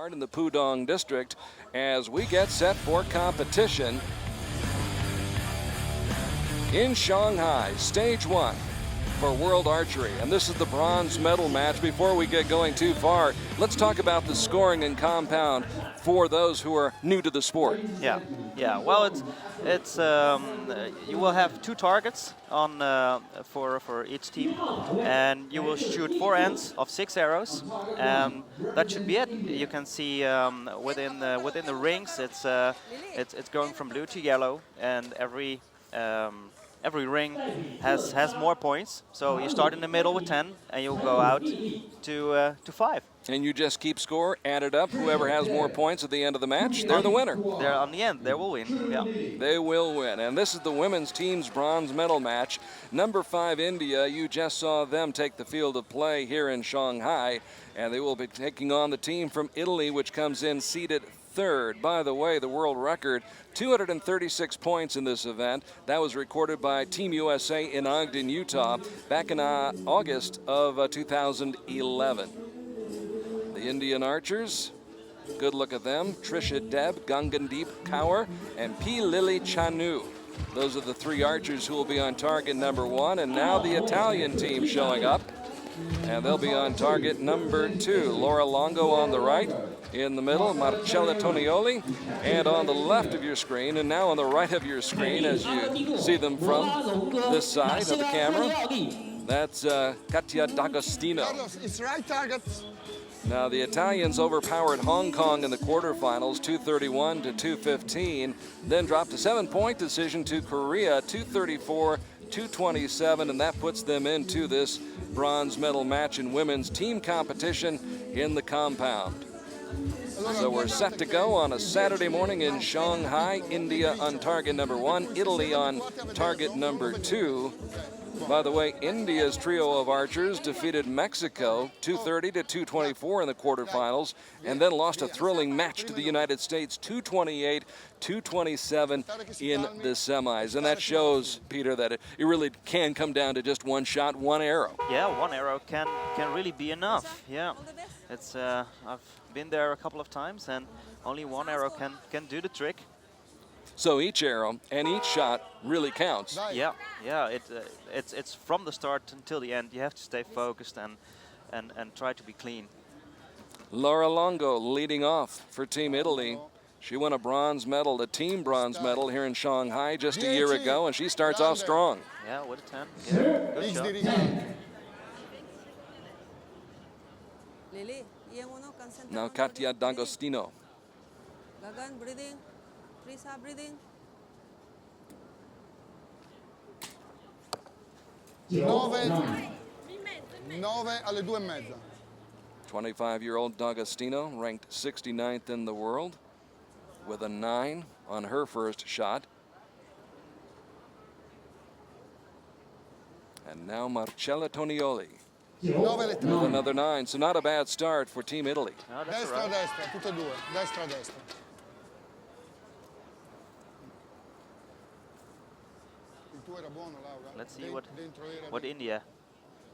start in the Pudong district as we get set for competition in Shanghai, stage 1 for World Archery. And this is the bronze medal match. Before we get going too far, let's talk about the scoring and compound for those who are new to the sport. Yeah. Well, it's you will have 2 targets on for each team, and you will shoot 4 ends of 6 arrows, and that should be it. You can see within the rings, it's going from blue to yellow, and every ring has more points. So you start in the middle with 10, and you'll go out to 5. And you just keep score, add it up. Whoever has more points at the end of the match, they're the winner. They're on the end, they will win. Yeah. They will win. And this is the women's team's bronze medal match. Number 5, India, you just saw them take the field of play here in Shanghai. And they will be taking on the team from Italy, which comes in seeded 3rd. By the way, the world record, 236 points in this event. That was recorded by Team USA in Ogden, Utah, back in August of 2011. The Indian archers, good look at them. Trisha, Deb, Gagandeep, Kaur, and Liliy Chanu. Those are the 3 archers who will be on target number 1. And now the Italian team showing up. And they'll be on target number 2. Laura Longo on the right. In the middle, Marcella Tonioli. And on the left of your screen, and now on the right of your screen, as you see them from this side of the camera, that's Katia D'Agostino. It's right target. Now the Italians overpowered Hong Kong in the quarterfinals, 231 to 215, then dropped a 7-point decision to Korea, 234-227, and that puts them into this bronze medal match in women's team competition in the compound. So we're set to go on a Saturday morning in Shanghai. India on target number 1, Italy on target number 2. By the way, India's trio of archers defeated Mexico 230 to 224 in the quarterfinals, and then lost a thrilling match to the United States 228-227 in the semis. And that shows, Peter, that it really can come down to just one shot, one arrow. Yeah, one arrow can really be enough. Yeah, it's I've been there a couple of times, and only one arrow can do the trick. So each arrow and each shot really counts. Yeah. It's from the start until the end. You have to stay focused and try to be clean. Laura Longo leading off for Team Italy. She won a bronze medal, the team bronze medal here in Shanghai just a year ago, and she starts off strong. Yeah, with a 10. Yeah, good shot. Now Katia D'Agostino. Gagan breathing. Trisha breathing. 9 alle 2:30. 25-year-old D'Agostino, ranked 69th in the world, with a 9 on her first shot. And now Marcella Tonioli with another 9, so not a bad start for Team Italy. No, that's Destra, right. destra, tutte e 2. Destra, destra. Il tuo era buono, Laura. Let's see what India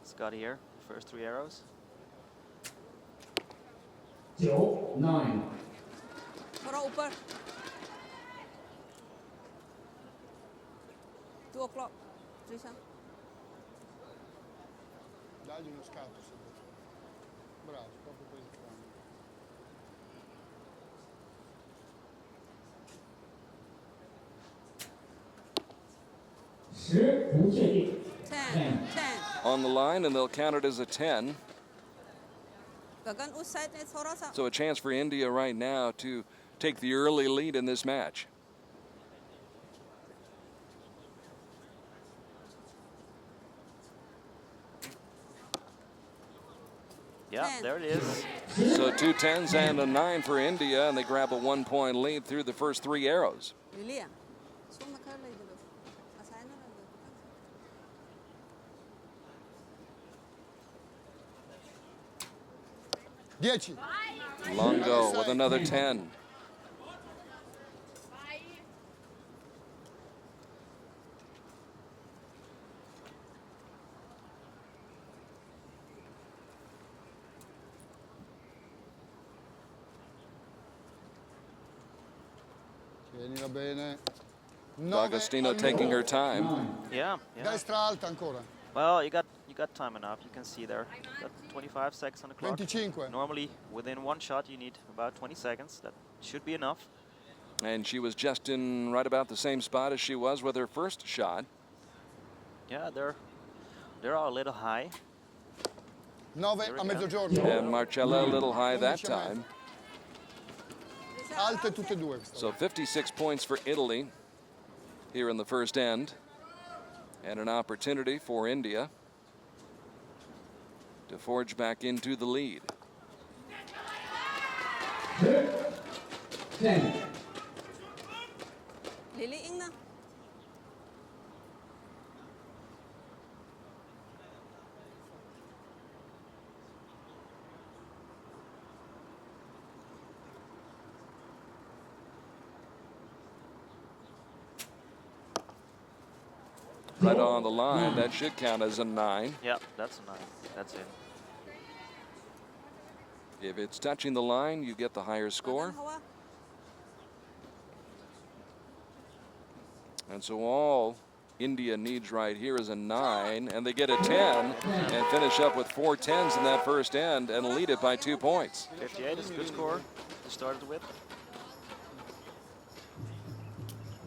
has got here. First 3 arrows. 9. Throw upper. 2 o'clock. Trisha. Dagli uno scatto se vuoi. Bravo, proprio così. 10不确定。 10. On the line, and they'll count it as a 10. Gagan us side ne thora sa. So a chance for India right now to take the early lead in this match. Yeah, there it is. So 2 10s and a 9 for India, and they grab a 1-point lead through the first 3 arrows. Liliy. 10. Longo with another 10. Tienila bene. D'Agostino taking her time. Yeah, yeah. Destra alta ancora. Well, you got time enough. You can see there. You got 25 seconds on the clock. 25. Normally, within one shot, you need about 20 seconds. That should be enough. And she was just in right about the same spot as she was with her first shot. Yeah, they're all a little high. 9 Here we a go. mezzogiorno. And Marcella a little high that time. Alte tutte e due. So 56 points for Italy here in the first end. And an opportunity for India to forge back into the lead. 10. Liliy Ing na. Right on the line. That should count as a 9. Yeah, that's a 9. That's it. If it's touching the line, you get the higher score. Bagan hawa. And so all India needs right here is a 9, and they get a 10 and finish up with 4 10s in that first end and lead it by 2 points. 58 is a good score to start with.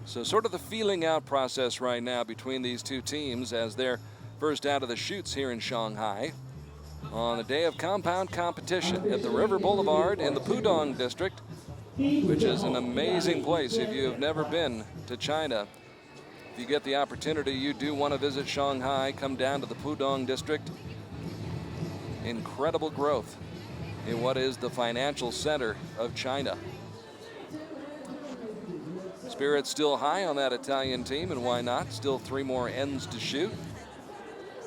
So sort of the feeling out process right now between these two teams as they're first out of the chutes here in Shanghai on the day of compound competition at the River Boulevard in the Pudong district, which is an amazing place if you have never been to China. If you get the opportunity, you do want to visit Shanghai, come down to the Pudong district. Incredible growth in what is the financial center of China. Spirit's still high on that Italian team, and why not? Still 3 more ends to shoot.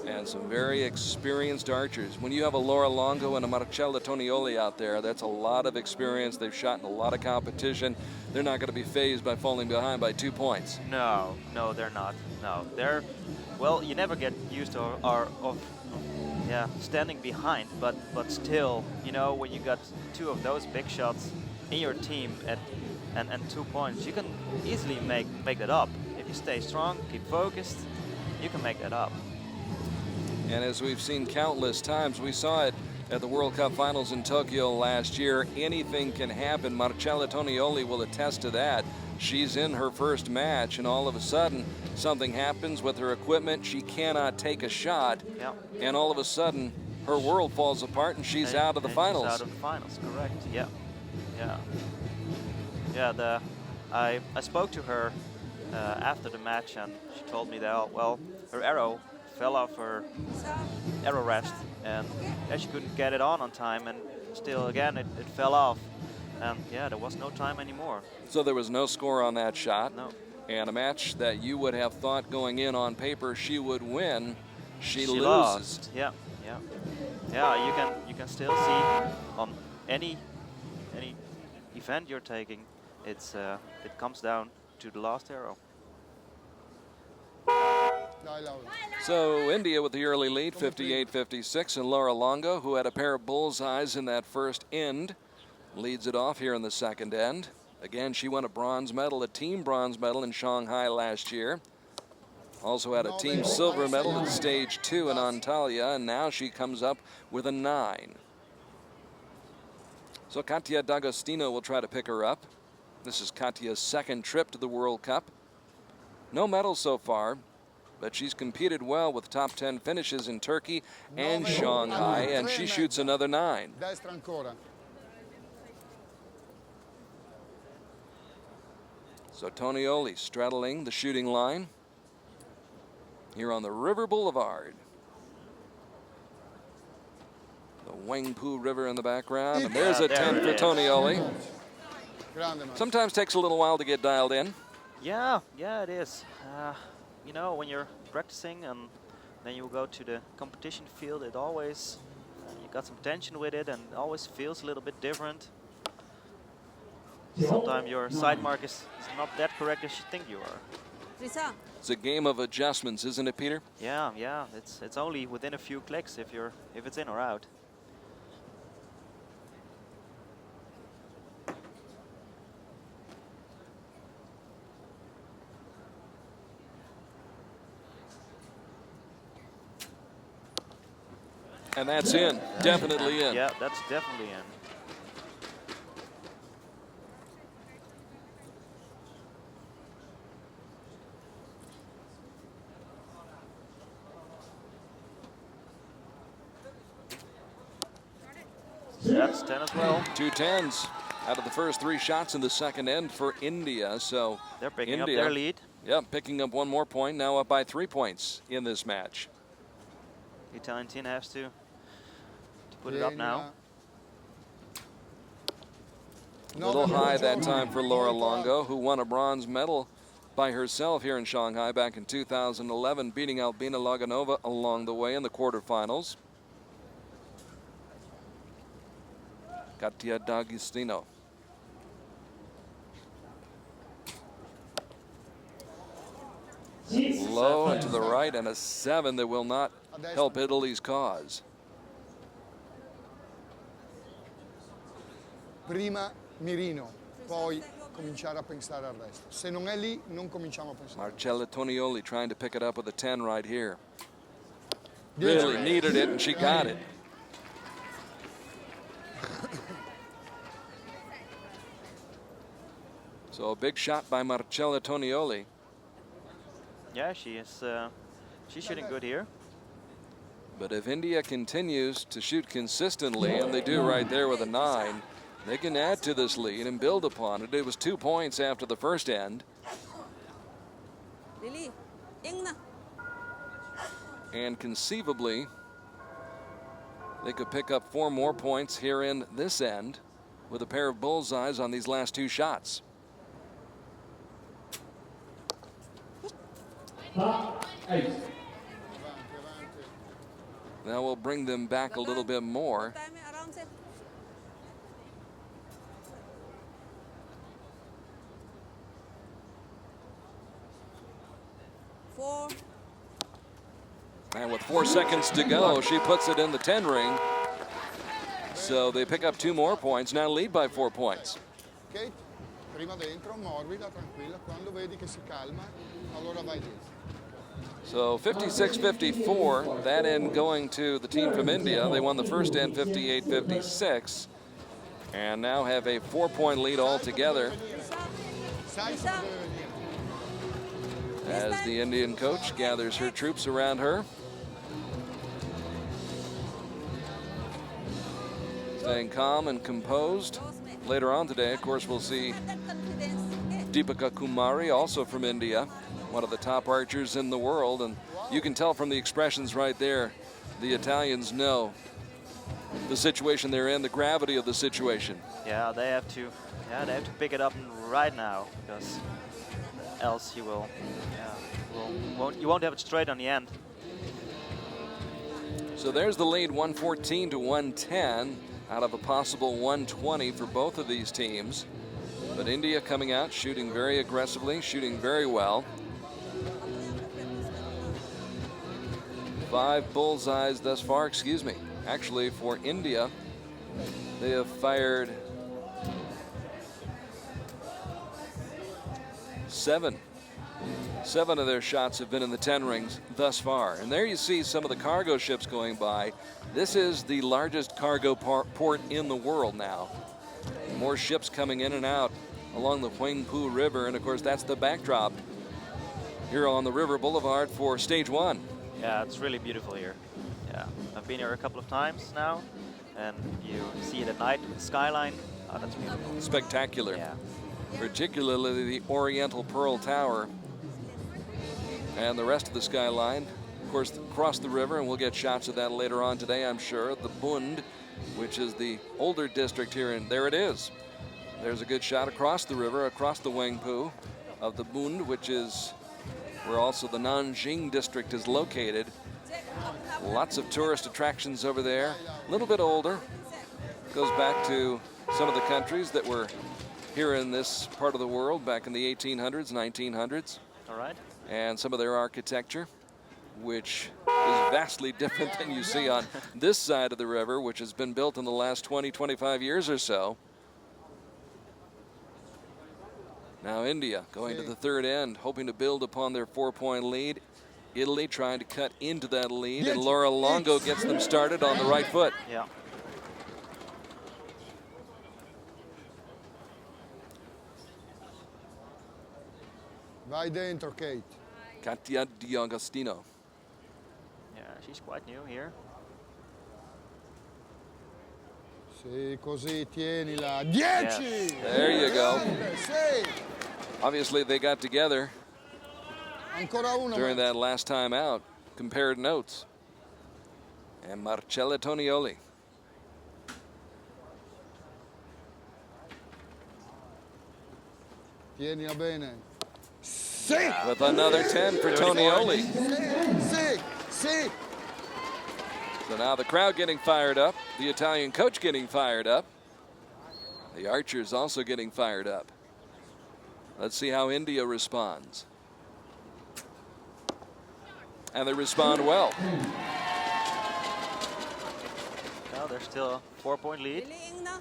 And some very experienced archers. When you have a Laura Longo and a Marcella Tonioli out there, that's a lot of experience. They've shot in a lot of competition. They're not going to be fazed by falling behind by 2 points. No, they're not. No, they're, well, you never get used to standing behind, but still, you know, when you got 2 of those big shots in your team and 2 points, you can easily make that up. If you stay strong, keep focused, you can make that up. And as we've seen countless times, we saw it at the World Cup Finals in Tokyo last year. Anything can happen. Marcella Tonioli will attest to that. She's in her first match, and all of a sudden, something happens with her equipment. She cannot take a shot, and all of a sudden, her world falls apart, and she's out of the finals. She's out of the finals, correct? Yeah. I spoke to her after the match, and she told me that, well, her arrow fell off her arrow rest, and she couldn't get it on time, and still again it fell off, and there was no time anymore. So there was no score on that shot. No. And a match that you would have thought going in on paper she would win, she loses. Lost. Yeah. You can still see on any event you're taking, it comes down to the last arrow. So India with the early lead, 58-56, and Laura Longo, who had a pair of bullseyes in that first end, leads it off here in the second end. Again, she won a bronze medal, a team bronze medal in Shanghai last year. Also had a team silver medal at stage 2 in Antalya, and now she comes up with a 9. So Katia D'Agostino will try to pick her up. This is Katia's second trip to the World Cup. No medals so far, but she's competed well with top 10 finishes in Turkey and Shanghai, and she shoots another 9. Destra ancora. So Tonioli straddling the shooting line here on the River Boulevard. The Wangpu River in the background, and there's a 10 for Tonioli. Sometimes takes a little while to get dialed in. Yeah, it is. You know, when you're practicing and then you go to the competition field, it always, you got some tension with it, and it always feels a little bit different. Sometimes your side mark is not that correct as you think you are. Trisha. It's a game of adjustments, isn't it, Peter? Yeah. It's only within a few clicks if it's in or out. And that's in, definitely in. Yeah, that's definitely in. That's 10 as well. 2 10s out of the first 3 shots in the second end for India. So they're picking India, up their lead. Yep, picking up 1 more point, now up by 3 points in this match. The Italian team has to put it up now. A little high that time for Laura Longo, who won a bronze medal by herself here in Shanghai back in 2011, beating Albina Laganova along the way in the quarterfinals. Katia D'Agostino. Low and to the right, and a 7 that will not help Italy's cause. Prima mirino, poi cominciare a pensare al resto. Se non è lì, non cominciamo a pensare. Marcella Tonioli trying to pick it up with a 10 right here. Really needed it, and she got it. So a big shot by Marcella Tonioli. Yeah, she's shooting good here. But if India continues to shoot consistently, and they do right there with a 9, they can add to this lead and build upon it. It was 2 points after the first end. Liliy, ing na. And conceivably, they could pick up 4 more points here in this end with a pair of bullseyes on these last 2 shots. Now we'll bring them back a little bit more. Time around set. 4. And with 4 seconds to go, she puts it in the 10 ring. So they pick up 2 more points, now lead by 4 points. Ok? Prima dentro, morbida, tranquilla. Quando vedi che si calma, allora vai dentro. So 56-54, that end going to the team from India. They won the first end 58-56, and now have a 4-point lead altogether Sai cosa deve venire. as the Indian coach gathers her troops around her. Staying calm and composed. Later on today, of course, we'll see Deepika Kumari, also from India, one of the top archers in the world, and you can tell from the expressions right there, the Italians know the situation they're in, the gravity of the situation. Yeah, they have to pick it up right now, because else you won't have it straight on the end. So there's the lead, 114 to 110 out of a possible 120 for both of these teams. But India coming out, shooting very aggressively, shooting very well. 5 bullseyes thus far, excuse me. Actually, for India, they have fired 7. 7 of their shots have been in the 10 rings thus far. And there you see some of the cargo ships going by. This is the largest cargo port in the world now. More ships coming in and out along the Huangpu River, and of course that's the backdrop here on the River Boulevard for stage 1. Yeah, it's really beautiful here. Yeah, I've been here a couple of times now, and you see it at night, the skyline. Oh, that's beautiful. Spectacular. Yeah. Particularly the Oriental Pearl Tower and the rest of the skyline. Of course, across the river, and we'll get shots of that later on today, I'm sure. The Bund, which is the older district here, and there it is. There's a good shot across the river, across the Huangpu of the Bund, which is where also the Nanjing district is located. Lots of tourist attractions over there. A little bit older. Goes back to some of the countries that were here in this part of the world back in the 1800s, 1900s. All right. And some of their architecture, which is vastly different than you see on this side of the river, which has been built in the last 20, 25 years or so. Now India going to the third end, hoping to build upon their 4-point lead. Italy trying to cut into that lead, and Laura Longo gets them started on the right foot. Yeah. Vai dentro, Kate. Katia D'Agostino. Yeah, she's quite new here. Sì, così, tienila. 10! There you go. Sì. Obviously, they got together Ancora una. during that last time out, compared notes. And Marcella Tonioli. Tienila bene. Sì! With another 10 for Tonioli. Sì, sì. So now the crowd getting fired up, the Italian coach getting fired up, the archers also getting fired up. Let's see how India responds. And they respond well. Now there's still a 4-point lead. Liliy na.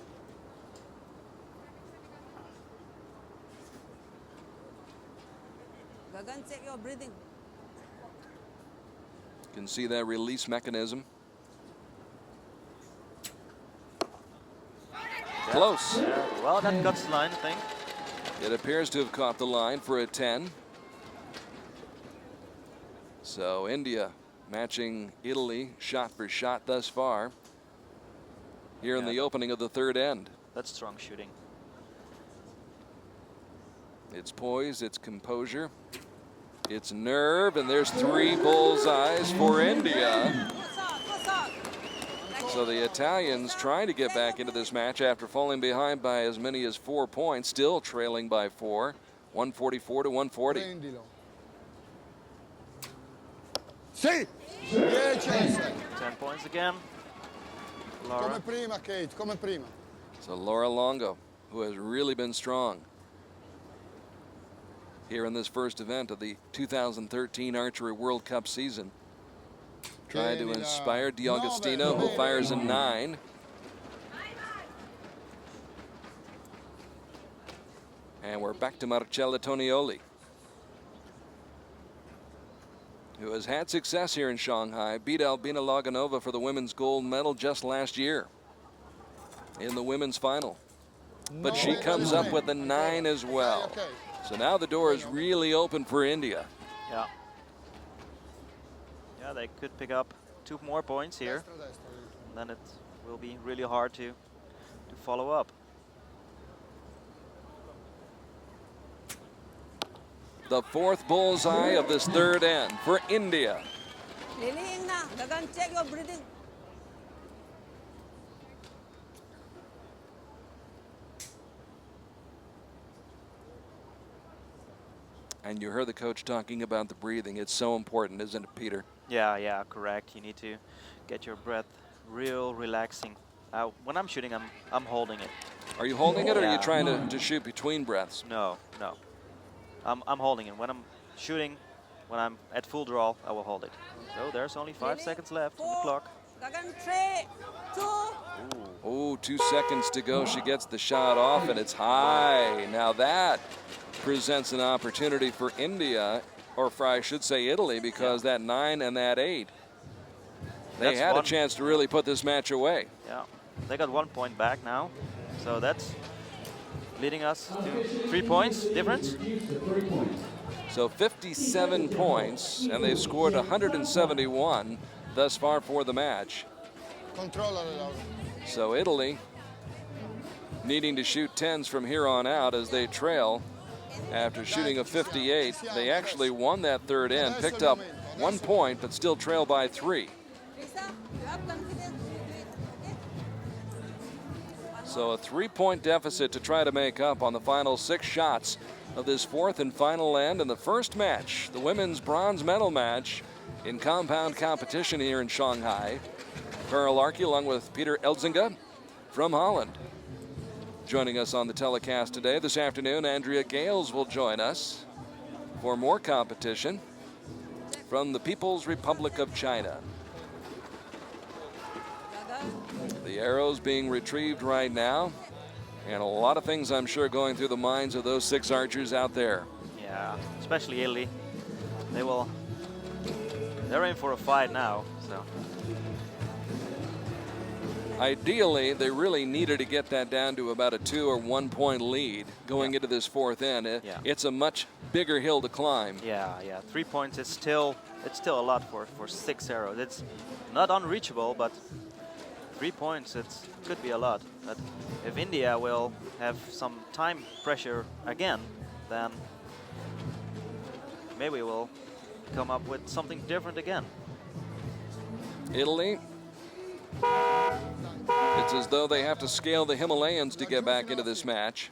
Gagan, check your breathing. You can see that release mechanism. Close. Yeah, well, that cuts the line, I think. It appears to have caught the line for a 10. So India matching Italy shot for shot thus far here in the opening of the third end. That's strong shooting. It's poise, it's composure, it's nerve, and there's 3 bullseyes for India. So the Italians trying to get back into this match after falling behind by as many as 4 points, still trailing by 4, 144 to 140. Prendilo. Sì! 10. 10 points again. Laura. Come prima, Kate, come prima. So Laura Longo, who has really been strong here in this first event of the 2013 Archery World Cup season. Trying to inspire D'Agostino, who fires a 9. And we're back to Marcella Tonioli, who has had success here in Shanghai, beat Albina Laganova for the women's gold medal just last year in the women's final. But she comes up with a 9 as well. So now the door is really open for India. Yeah. Yeah, they could pick up 2 more points here. And then it will be really hard to follow up. The 4th bullseye of this third end for India. Liliy na. Gagan, check your breathing. And you heard the coach talking about the breathing. It's so important, isn't it, Peter? Yeah, correct. You need to get your breath real relaxing. When I'm shooting, I'm holding it. Are you holding it, or are you trying to shoot between breaths? No. I'm holding it. When I'm shooting, when I'm at full draw, I will hold it. So there's only 5 seconds left on the clock. Gagan, 3, 2. Oh, 2 seconds to go. She gets the shot off, and it's high. Now that presents an opportunity for India, or for, I should say, Italy, because that 9 and that 8, they had a chance to really put this match away. Yeah, they got 1 point back now. So that's leading us to 3 points difference. So 57 points, and they've scored 171 thus far for the match. Controllala, Laura. So Italy needing to shoot 10s from here on out as they trail after shooting a 58. They actually won that third end, picked up 1 point, but still trail by 3. Trisha, you have confidence. Okay? So a 3-point deficit to try to make up on the final 6 shots of this 4th and final end in the first match, the women's bronze medal match in compound competition here in Shanghai. Karl Arke along with Peter Elzinga from Holland. Joining us on the telecast today. This afternoon, Andrea Gales will join us for more competition from the People's Republic of China. The arrows being retrieved right now, and a lot of things I'm sure going through the minds of those 6 archers out there. Yeah, especially Italy. They will They're in for a fight now. So Ideally, they really needed to get that down to about a 2 or 1 point lead going into this fourth end. It's a much bigger hill to climb. yeah. 3 points is still a lot for 6 arrows. It's not unreachable, but 3 points it could be a lot. But if India will have some time pressure again, then maybe we'll come up with something different again. Italy, it's as though they have to scale the Himalayas to get back into this match.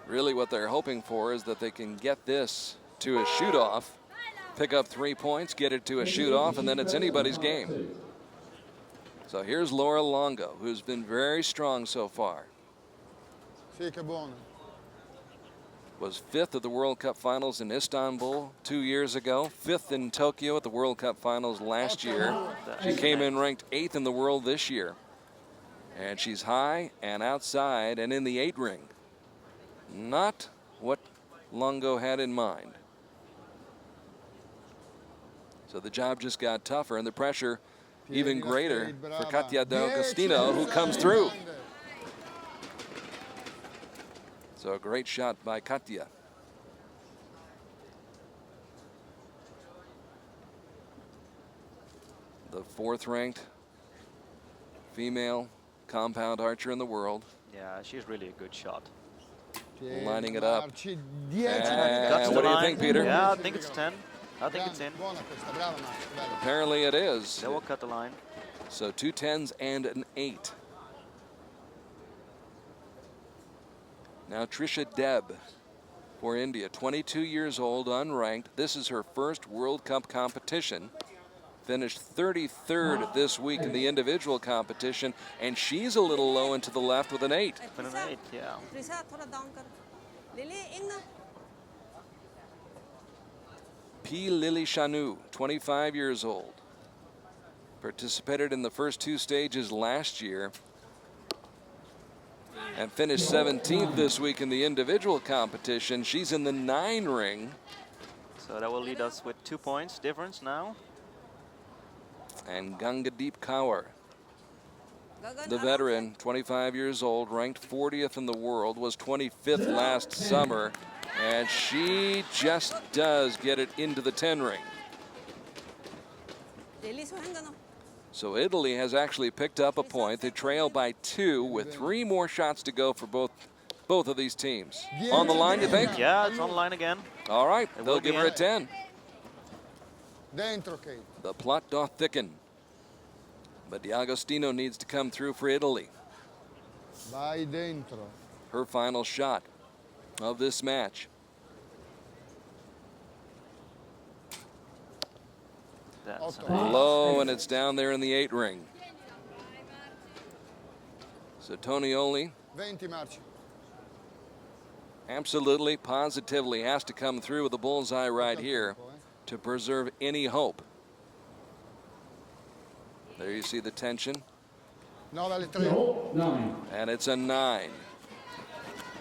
Really what they're hoping for is that they can get this to a shoot-off, pick up 3 points, get it to a shoot-off, and then it's anybody's game. So here's Laura Longo, who's been very strong so far. Sì, che buono. Was 5th at the World Cup Finals in Istanbul 2 years ago, 5th in Tokyo at the World Cup Finals last year. She came in ranked 8th in the world this year. And she's high and outside and in the 8 ring. Not what Longo had in mind. So the job just got tougher and the pressure even greater for Katia D'Agostino, who comes through. So a great shot by Katia. The 4th ranked female compound archer in the world. Yeah, she's really a good shot. Lining it up. Marci, 10 And what do you think, Peter? Yeah, I think it's 10. I think it's in. Buona questa, brava Marci, bella. Apparently it is. They will cut the line. So 2 10s and an 8. Now Trisha Deb for India, 22 years old, unranked. This is her first World Cup competition. Finished 33rd this week in the individual competition, and she's a little low and to the left with an 8. With an 8, yeah. Trisha, थोड़ा down कर. Liliy, in ना. Liliy Chanu, 25 years old. Participated in the first 2 stages last year and finished 17th this week in the individual competition. She's in the 9 ring. So that will lead us with 2 points difference now. And Gagandeep Kaur, Gagan, the veteran, 25 years old, ranked 40th in the world, was 25th last summer, and she just does get it into the 10 ring. Liliy, suhenga no. So Italy has actually picked up a point. They trail by 2 with 3 more shots to go for both of these teams. On the line, you think? Yeah, it's on the line again. All right, It they'll will be give her a in. 10. Dentro, Kate. The plot doth thicken. But D'Agostino needs to come through for Italy. Vai dentro. Her final shot of this match. That's Low, and it's down there in the 8 ring. So Tonioli 20, Marci. absolutely, positively has to come through with the bullseye right here to preserve any hope. There you see the tension. 9 alle 3. 9. And it's a 9.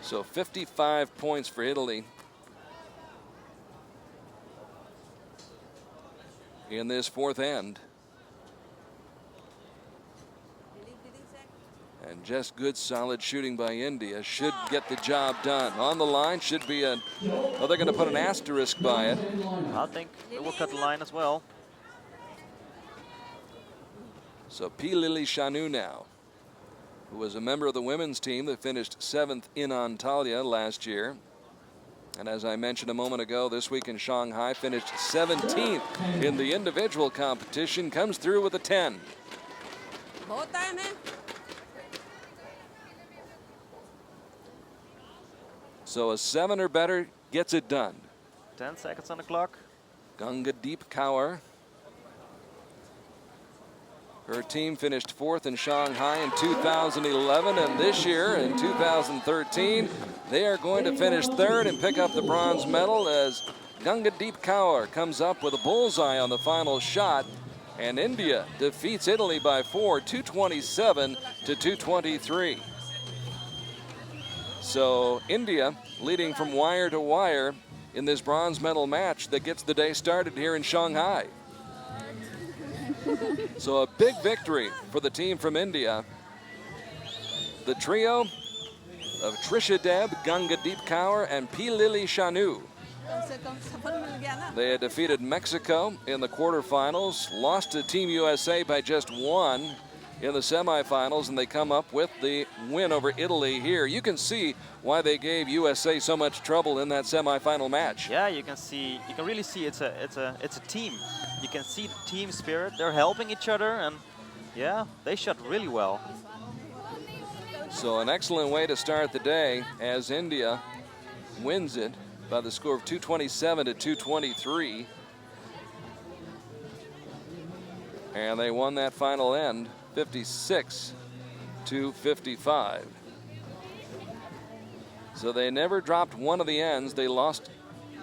So 55 points for Italy in this 4th end. And just good solid shooting by India should get the job done. On the line should be a, oh, they're going to put an asterisk by it. I think they will cut the line as well. So Liliy Chanu now, who was a member of the women's team that finished 7th in Antalya last year. And as I mentioned a moment ago, this week in Shanghai, finished 17th in the individual competition, comes through with a 10. बहुत time है. So a 7 or better gets it done. 10 seconds on the clock. Gagandeep Kaur. Her team finished 4th in Shanghai in 2011, and this year in 2013, they are going to finish 3rd and pick up the bronze medal as Gagandeep Kaur comes up with a bullseye on the final shot, and India defeats Italy by 4, 227 to 223. So India leading from wire to wire in this bronze medal match that gets the day started here in Shanghai. So a big victory for the team from India. The trio of Trisha Deb, Gagandeep Kaur, and Liliy Chanu. They had defeated Mexico in the quarterfinals, lost to Team USA by just 1 in the semifinals, and they come up with the win over Italy here. You can see why they gave USA so much trouble in that semifinal match. Yeah, you can really see it's a team. You can see the team spirit. They're helping each other, and yeah, they shot really well. So an excellent way to start the day as India wins it by the score of 227 to 223. And they won that final end 56 to 55. So they never dropped one of the ends. They lost,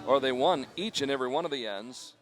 or they won each and every one of the ends.